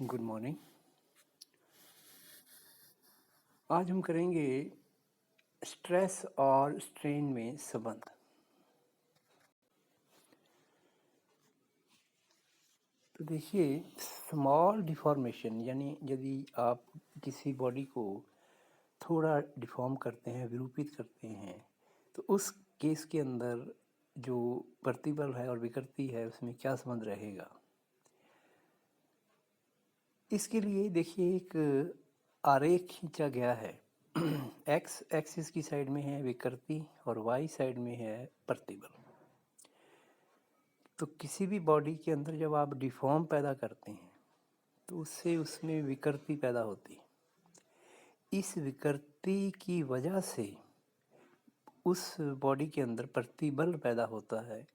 Good morning. आज हम करेंगे स्ट्रेस और स्ट्रेन में संबंध। तो देखिए, स्मॉल डिफॉर्मेशन यानी यदि आप किसी बॉडी को थोड़ा डिफॉर्म करते हैं, विरूपित करते हैं, तो उस केस के अंदर जो प्रतिबल है और विकृति है उसमें क्या संबंध रहेगा। इसके लिए देखिए एक आरेख खींचा गया है। एक्स एक्सिस की साइड में है विकृति और वाई साइड में है प्रतिबल। तो किसी भी बॉडी के अंदर जब आप डिफॉर्म पैदा करते हैं तो उससे उसमें विकृति पैदा होती है। इस विकृति की वजह से उस बॉडी के अंदर प्रतिबल पैदा होता है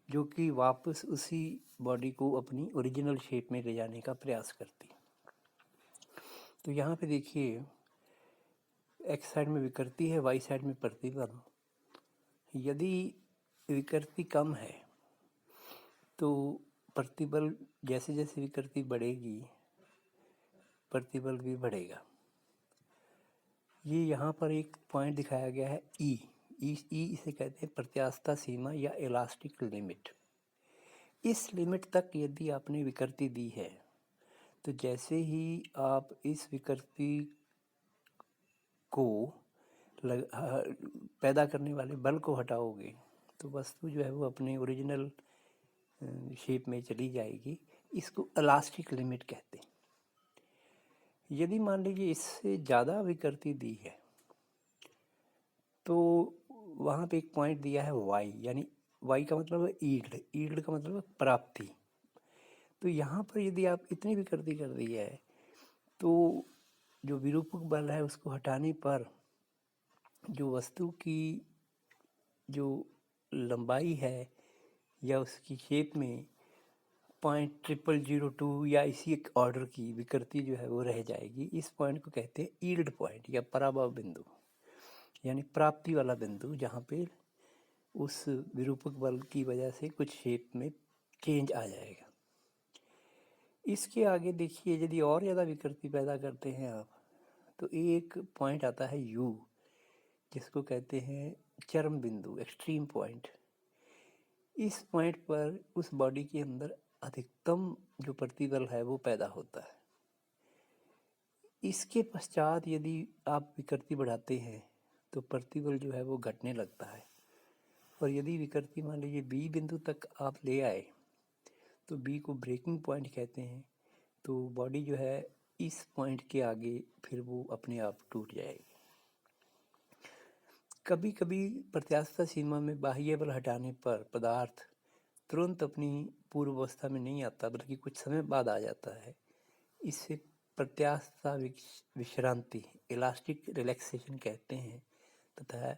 जो कि वापस उसी बॉडी को अपनी ओरिजिनल शेप में ले जाने का प्रयास करती है। तो यहाँ पे देखिए, एक्स साइड में विकृति है, वाई साइड में प्रतिबल। यदि विकृति कम है तो प्रतिबल, जैसे जैसे विकृति बढ़ेगी प्रतिबल भी बढ़ेगा। ये यहाँ पर एक पॉइंट दिखाया गया है ई इसे कहते हैं प्रत्यास्थता सीमा या इलास्टिक लिमिट। इस लिमिट तक यदि आपने विकृति दी है तो जैसे ही आप इस विकृति को पैदा करने वाले बल को हटाओगे तो वस्तु जो है वो अपने ओरिजिनल शेप में चली जाएगी। इसको इलास्टिक लिमिट कहते हैं। यदि मान लीजिए इससे ज़्यादा विकृति दी है तो वहाँ पे एक पॉइंट दिया है वाई, यानी वाई का मतलब है ईल्ड का मतलब है प्राप्ति। तो यहाँ पर यदि आप इतनी विकृति कर दी है तो जो विरूपक बल है उसको हटाने पर जो वस्तु की जो लंबाई है या उसकी शेप में 0.0002 या इसी एक ऑर्डर की विकृति जो है वो रह जाएगी। इस पॉइंट को कहते हैं ईल्ड पॉइंट या पराभव बिंदु, यानी प्राप्ति वाला बिंदु, जहाँ पे उस विरूपक बल की वजह से कुछ शेप में चेंज आ जाएगा। इसके आगे देखिए, यदि और ज़्यादा विकृति पैदा करते हैं आप तो एक पॉइंट आता है यू, जिसको कहते हैं चरम बिंदु, एक्सट्रीम पॉइंट। इस पॉइंट पर उस बॉडी के अंदर अधिकतम जो प्रतिबल है वो पैदा होता है। इसके पश्चात यदि आप विकृति बढ़ाते हैं तो प्रतिबल जो है वो घटने लगता है। और यदि विकृति मान लीजिए बी बिंदु तक आप ले आए तो बी को ब्रेकिंग पॉइंट कहते हैं। तो बॉडी जो है इस पॉइंट के आगे फिर वो अपने आप टूट जाएगी। कभी कभी प्रत्यास्थता सीमा में बाह्य बल हटाने पर पदार्थ तुरंत अपनी पूर्व अवस्था में नहीं आता बल्कि कुछ समय बाद आ जाता है। इससे प्रत्यास्थता विश्रांति, इलास्टिक रिलैक्सेशन कहते हैं तथा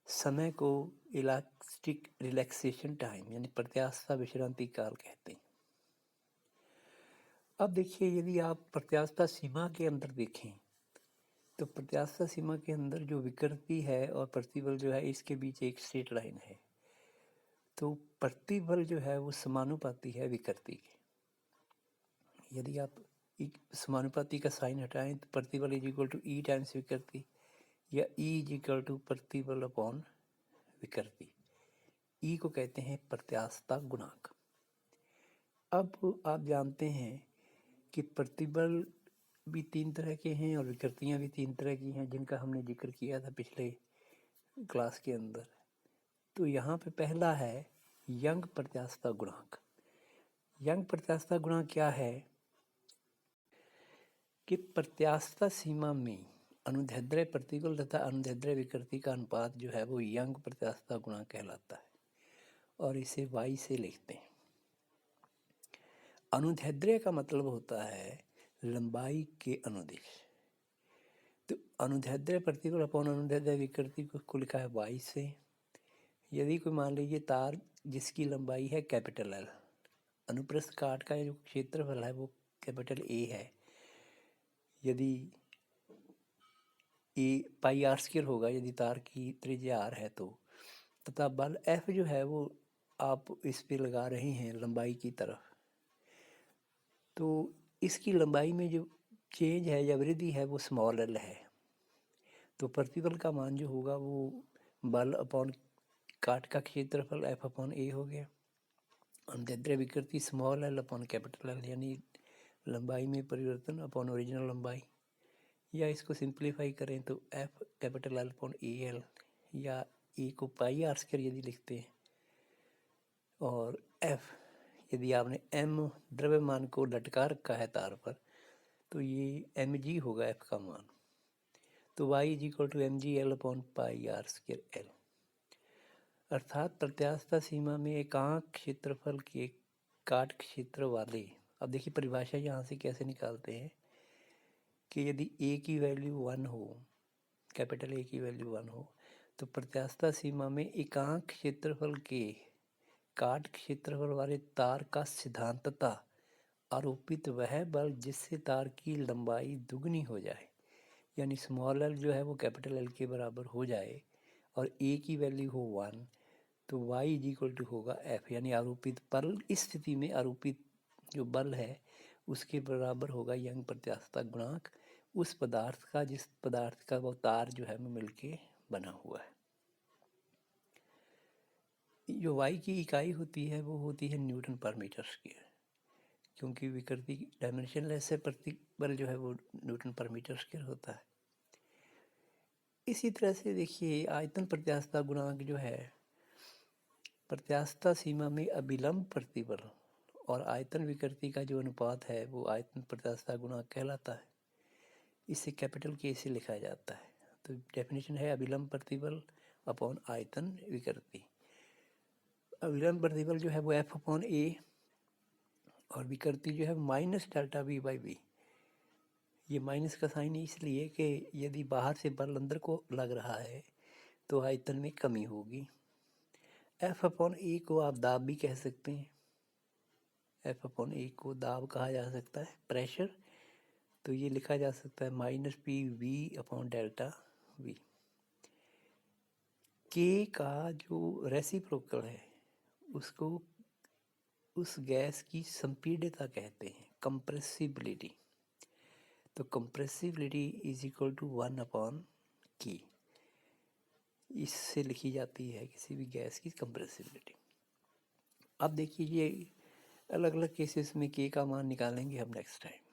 समय को इलास्टिक रिलैक्सेशन टाइम यानी प्रत्यास्थता विश्रांति काल कहते हैं। अब देखिए, यदि आप प्रत्यास्थता सीमा के अंदर देखें तो प्रत्यास्थता सीमा के अंदर जो विकृति है और प्रतिबल जो है इसके बीच एक स्ट्रेट लाइन है। तो प्रतिबल जो है वो समानुपाती है विकृति के। यदि आप समानुपाती का साइन हटाएं तो प्रतिबल is equal to E times विकृति या ई इज इक्वल टू प्रतिबल अपॉन विकृति। ई को कहते हैं प्रत्यास्थता गुणांक। अब आप जानते हैं कि प्रतिबल भी 3 तरह के हैं और विकृतियाँ भी 3 तरह की हैं, जिनका हमने जिक्र किया था पिछले क्लास के अंदर। तो यहाँ पे पहला है यंग प्रत्यास्थता गुणांक। यंग प्रत्यास्थता गुणांक क्या है कि प्रत्यास्थता सीमा में अनुदैर्ध्य प्रतिबल तथा अनुदैर्ध्य विकृति का अनुपात जो है वो यंग प्रत्यास्थता गुणांक कहलाता है और इसे वाई से लिखते हैं। अनुदैर्ध्य का मतलब होता है लंबाई के अनुदिश। तो अनुदैर्ध्य प्रतिबल अपॉन अनुदैर्ध्य विकृति को लिखा है वाई से। यदि कोई मान लीजिए तार जिसकी लंबाई है कैपिटल एल, अनुप्रस्थ काट का जो क्षेत्रफल है वो कैपिटल ए है। यदि ए पाई आर स्क्वायर होगा यदि तार की त्रिज्या आर है तो, तथा बल एफ जो है वो आप इस पे लगा रहे हैं लंबाई की तरफ। तो इसकी लंबाई में जो चेंज है या वृद्धि है वो स्मॉल एल है। तो प्रतिबल का मान जो होगा वो बल अपॉन काट का क्षेत्रफल एफ अपॉन ए हो गया। अंतर्द्रव्य विकृति small L upon capital L, यानी लंबाई में परिवर्तन अपॉन ओरिजिनल लंबाई। या इसको सिंप्लीफाई करें तो F capital L upon A L, या ए को पाई आर स्क्वायर यदि लिखते हैं, और एफ यदि आपने एम द्रव्यमान को लटका रखा है तार पर तो ये एम जी होगा एफ का मान। तो y is equal to M G L upon pi R square L. अर्थात प्रत्यास्थता सीमा में एकांक क्षेत्रफल के काट क्षेत्र वाले, अब देखिए परिभाषा यहाँ से कैसे निकालते हैं कि यदि a की वैल्यू 1 हो, कैपिटल A की वैल्यू 1 हो, तो प्रत्यास्थता सीमा में एकांक क्षेत्रफल के काट क्षेत्रफल वाले तार का सिद्धांततः आरोपित वह बल जिससे तार की लंबाई दुगनी हो जाए, यानी स्मॉल एल जो है वो कैपिटल एल के बराबर हो जाए और ए की वैल्यू हो 1, तो y इज इक्वल टू होगा एफ, यानी आरोपित बल। इस स्थिति में आरोपित जो बल है उसके बराबर होगा यंग प्रत्यास्थता गुणांक उस पदार्थ का जिस पदार्थ का वो तार जो है वो मिलके बना हुआ है। जो y की इकाई होती है वो होती है न्यूटन पर मीटर स्क्वायर, क्योंकि विकृति डायमेंशनलेस है, प्रतिबल जो है वो न्यूटन पर मीटर स्क्वायर होता है। इसी तरह से देखिए आयतन प्रत्यास्थता गुणांक जो है, प्रत्यास्थता सीमा में अभिलंब प्रतिबल और आयतन विकृति का जो अनुपात है वो आयतन प्रत्यास्थता गुणांक कहलाता है। इसे कैपिटल के से लिखा जाता है। तो डेफिनेशन है अभिलंब प्रतिबल अपॉन आयतन विकृति। अभिलंब प्रतिबल जो है वो एफ अपॉन ए और विकृति जो है minus delta V by V. ये माइनस का साइन इसलिए कि यदि बाहर से बल अंदर को लग रहा है तो आयतन में कमी होगी। एफ अपॉन ए को आप दाब भी कह सकते हैं, एफ अपॉन ए को दाब कहा जा सकता है, प्रेशर। तो ये लिखा जा सकता है minus P V upon delta we. के का जो रेसिप्रोकल है उसको उस गैस की संपीड्यता कहते हैं, कंप्रेसिबिलिटी। तो compressibility is equal to 1 upon K, इससे लिखी जाती है किसी भी गैस की कंप्रेसिबिलिटी। अब देखिए ये अलग अलग केसेस में के का मान निकालेंगे हम नेक्स्ट टाइम।